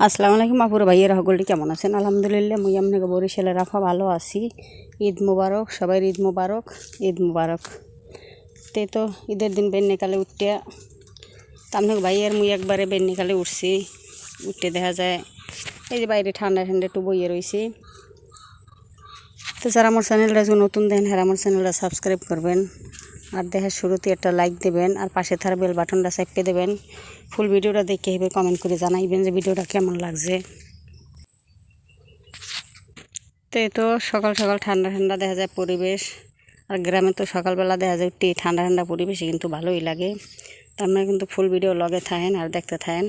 আসসালামু আলাইকুম আপুর ভাইয়েরা সকলটি কেমন আছেন? আলহামদুলিল্লাহ মুই আপনাকে বরিশালের রাফা ভালো আছি। ঈদ মুবারক, সবাই ঈদ মুবারক, ঈদ মুবারক। তো ঈদের দিন বেন্নিকালে উঠতে আপনাকে ভাইয়ের মুই একবারে বেন্নিকালে উঠছি। উঠতে দেখা যায় এই যে বাইরে ঠান্ডা ঠান্ডা একটু বইয়ে রয়েছি। তো যারা আমার চ্যানেলটা নতুন দেন হ্যাঁ আমার চ্যানেলটা সাবস্ক্রাইব করবেন, আর দেখার শুরুতে একটা লাইক দেবেন, আর পাশে থাকা বেল বাটনটা চেপে দেবেন। ফুল ভিডিওটা দেখে এবার কমেন্ট করে জানাইবেন যে ভিডিওটা কেমন লাগছে। তো সকাল সকাল ঠান্ডা ঠান্ডা দেখা যায় পরিবেশ, আর গ্রামে তো সকালবেলা দেখা যায় ঠান্ডা ঠান্ডা পরিবেশে কিন্তু ভালোই লাগে। তো আপনারা কিন্তু ফুল ভিডিও লগে থাকেন আর দেখতে থাকেন।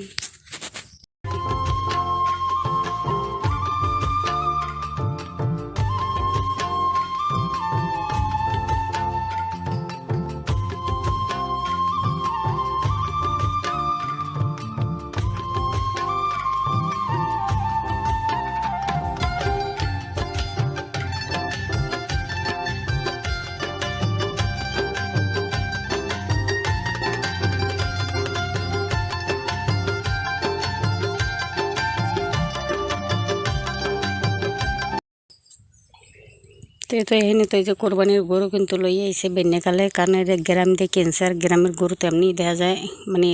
তো এখানে তো এই যে কোরবানির গরু কিন্তু লইয়ে আইসে বেন্যাকালে, কারণ এটা গ্রাম দিয়ে কিনছে, আর গ্রামের গরু তেমনি দেখা যায় মানে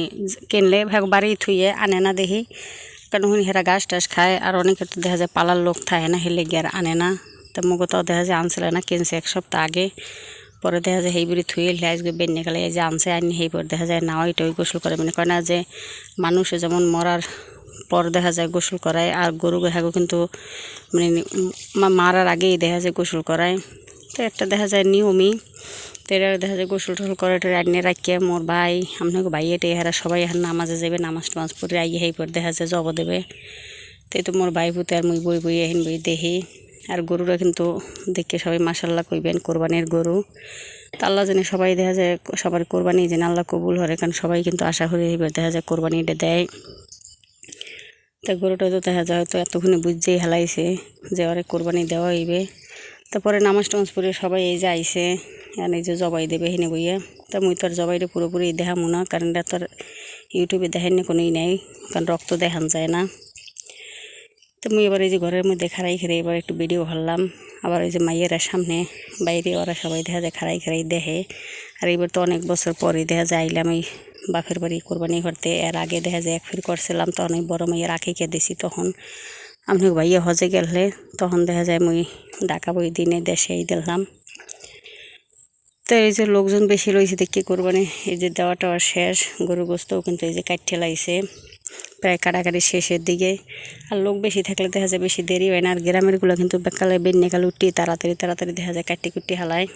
কিনলে বাড়ি থুয়ে আনে না দেখি, কারণ হেরা ঘাস টাস খায়, আর অনেকে তো দেখা যায় পালার লোক থাকে না, হেলে গিয়ে আর আনে না। তো মগতাও দেখা যায় আনছিল না, কিনছে এক সপ্তাহ আগে। পরে দেখা যায় সেইবারই থুয়ে আজকে বেন্যাকালে এই যে আনছে আনি সেইবার দেখা যায় না ওইটাই গোসল করে, মানে কয় না যে মানুষে যেমন মরার পর দেখা যায় গোসল করায়, আর গরু হাগু কিন্তু মানে মারার আগেই দেখা যায় গোসল করায়। তো একটা দেখা যায় নিয়মই। তো এরা দেখা যায় গোসল টোসল করে রান্নে রাখিয়ে মোর ভাই আপনাকে ভাই এটাই হারা সবাই এখন নামাজে যাবে, নামাজ টামাজ পরে আইয়ে সেই পর দেখা যায় জব দেবে। তো মোর ভাই পুতে আর মুই বই এহিন বই দেখি। আর গরুরা কিন্তু দেখে সবাই মাশাল্লাহ কইবেন কোরবানির গরু। তো আল্লাহ জানে সবাই দেখা যায় সবার কোরবানি যেন আল্লাহ কবুল হরে, কারণ সবাই কিন্তু আশা করে এইবার দেখা যায় কোরবানিটা দেয়। তা গরুটা তো দেখা যায় হয়তো এতক্ষণে বুঝতেই হেলাইছে যে ওরে কোরবানি দেওয়া হইবে। তারপরে নামাজ টামাজ পড়ে সবাই এই যে আইসে আর এই যে জবাই দেবে হেনে বইয়ে। তা মুই তো আর জবাইটা পুরোপুরি দেখামো না, কারণ এটা তো আর ইউটিউবে দেখাইনি কোনোই নাই, কারণ রক্ত দেখান যায় না। তো মুই এবার এই যে ঘরের মধ্যে খাড়াই খেয়ে এবার একটু ভিডিও হরলাম। আবার ওই যে মাইয়েরা সামনে বাইরে ওরা সবাই দেখা যায় খাড়াই দেখে। আর এবার তো অনেক বছর পরে দেখা যায় আইলাম এই বাপের বাড়ি কোরবানি করতে। এর আগে দেখা যায় এক ফির করছিলাম, তখন ওই বড় মাইয়ের আঁকিকে দিছি, তখন আপনাকে ভাইয়া হজে গেলে তখন দেখা যায় মুই ঢাকা বই দিনে দেশে দিলাম। তো এই যে লোকজন বেশি রয়েছে দেখি কোরবানি এই যে দেওয়া টাওয়া শেষ, গরু গোস্তও কিন্তু এই যে কাটতে লাইছে প্রায় কাটাকাটি শেষের দিকে। আর লোক বেশি থাকলে দেখা যায় বেশি দেরি হয় না, আর গ্রামেরগুলো কিন্তু বেকালে বেন্যাকালে উঠি তাড়াতাড়ি দেখা যায় কাটি কুটি হালায়।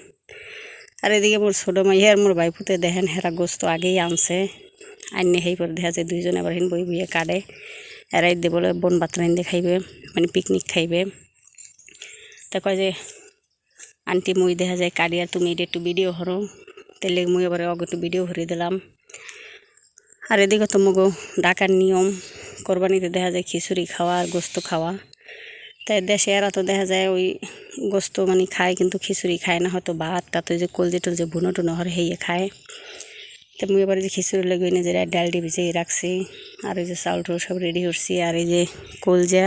আর এদিকে মোর ছোটো মাইয়া আর মোর ভাইপুতে দেখেন হেরা গোস্ত আগেই আনছে, আইনে সেই পরে দেখা যায় দুইজনে আবার হিন বই বইয়ে কাটে। এরাই দিয়ে বলে বন বাতরা হিন্দে খাইবে, মানে পিকনিক খাইবে। তা কয় যে আন্টি মুই দেখা যায় কাটি আর তুমি এটা একটু ভিডিও হরো, তাহলে মুই আবার অগ একটু ভিডিও ভরে দিলাম। আর এদিকে তো মগো ডাকার নিয়ম, কোরবানিতে দেখা যায় খিচুড়ি খাওয়া আর গোস্ত খাওয়া। তাই দেশে এরা তো দেখা যায় ওই গোস্ত মানে খায়, কিন্তু খিচুড়ি খায় না, হয়তো ভাতটা তো যে কলজে টলজে ভুনো টুনো হরে হেয়ে খায়। তো মুই এবার যে খিচুড়ি লেগে নিজের ডালটি ভিজিয়ে রাখছি, আর ওই যে চাউল টাউল সব রেডি করছি। আর এই যে কলজা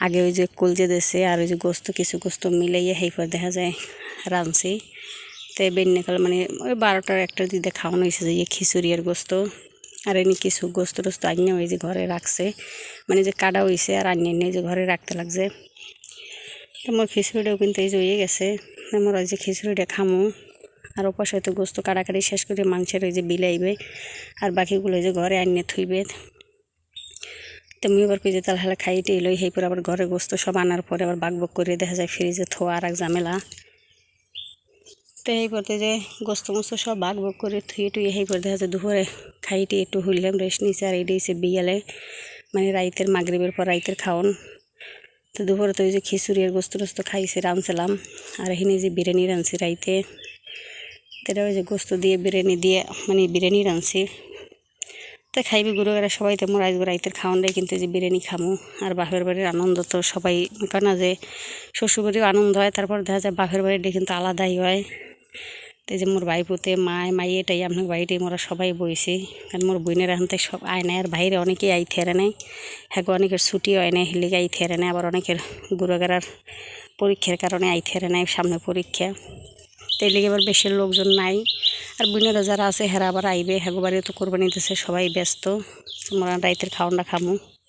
আগে ওই যে কলজে দিয়েছে, আর ওই যে গোস্ত কিছু গোস্ত মিলাইয়ে সেই পর দেখা যায় রাঁধছি। তো বেন্যাকাল মানে ওই 12টার 1টার দিকে খাওয়ানো হয়েছে যে খিচুড়ি আর গোস্ত। আর এনে কিছু গোস্ত টোস্ত আনিয়ে ওই যে ঘরে রাখছে, মানে যে কাটা হয়েছে আর আনিয়ে নিয়ে যে ঘরে রাখতে লাগছে। তো মোর খিচুড়িটাও কিন্তু এই যে হয়ে গেছে, আমার ওই যে খিচুড়িটা খামো। আর ওপাশে হয়তো গোস্ত কাটাকাটি শেষ করে মাংসের ওই যে বিলাইবে, আর বাকিগুলো যে ঘরে আনিয়ে থইবে। তো মুই এবার কই যে তাহলে হেলা খাইতে এলোই সেই পরে আবার ঘরে গোস্ত সব আনার পরে আবার বাকবক করে দেখা যায় ফ্রিজে থোয়া আর এক ঝামেলা। তো এই পরে যে গোস্ত মোস্ত সব বাকবক করে থুয়ে টুয়ে সেই পরে দেখা যায় দুপুরে খাইতে একটু হইলাম রেস্ট নিয়েছে। আর এইটা হচ্ছে বিয়ালে মানে রাইতের মাগরিবের পর রাইতের খাওন। তো দুপুরে তো ওই যে খিচুড়ি আর গোস্ত টোস্ত খাইছে রাঁধছিলাম, আর এখানে যে বিরিয়ানি রাঁধছি রাইতে। তো ওই যে গোস্ত দিয়ে বিরিয়ানি দিয়ে মানে বিরিয়ানি রাঁধছি। তো খাইবি গুরু এরা সবাই, তো মোর আজকে রাইতের খাওয়ানটাই কিন্তু যে বিরিয়ানি খামো। আর বাপের বাড়ির আনন্দ তো সবাই কেন যে শ্বশুরবাড়িও আনন্দ হয়, তারপর দেখা যায় বাপের বাড়িটা কিন্তু আলাদাই হয়। তো এই যে মোর ভাই পুতে মাই এটাই আপনার বাড়িতে মোরা সবাই বইছি, কারণ মোর বোনের এখন থেকে সব আয় নাই, আর বাইরে অনেকেই আই থেরে নেয়, হ্যাঁ অনেকের ছুটি হয় না হিলিকে আই থেরে নেয়, আবার অনেকের গুড়াগাড়ার পরীক্ষার কারণে আই থেরে নেয়, সামনে পরীক্ষা, তো এই লিগে আবার বেশি লোকজন নাই। আর বোনেরা যারা আছে হেরা আবার আইবে, হ্যাগো বাড়িও তো কোরবানি দিতেছে, সবাই ব্যস্ত, মোরা রাইতের খাওয়ানটা খামু।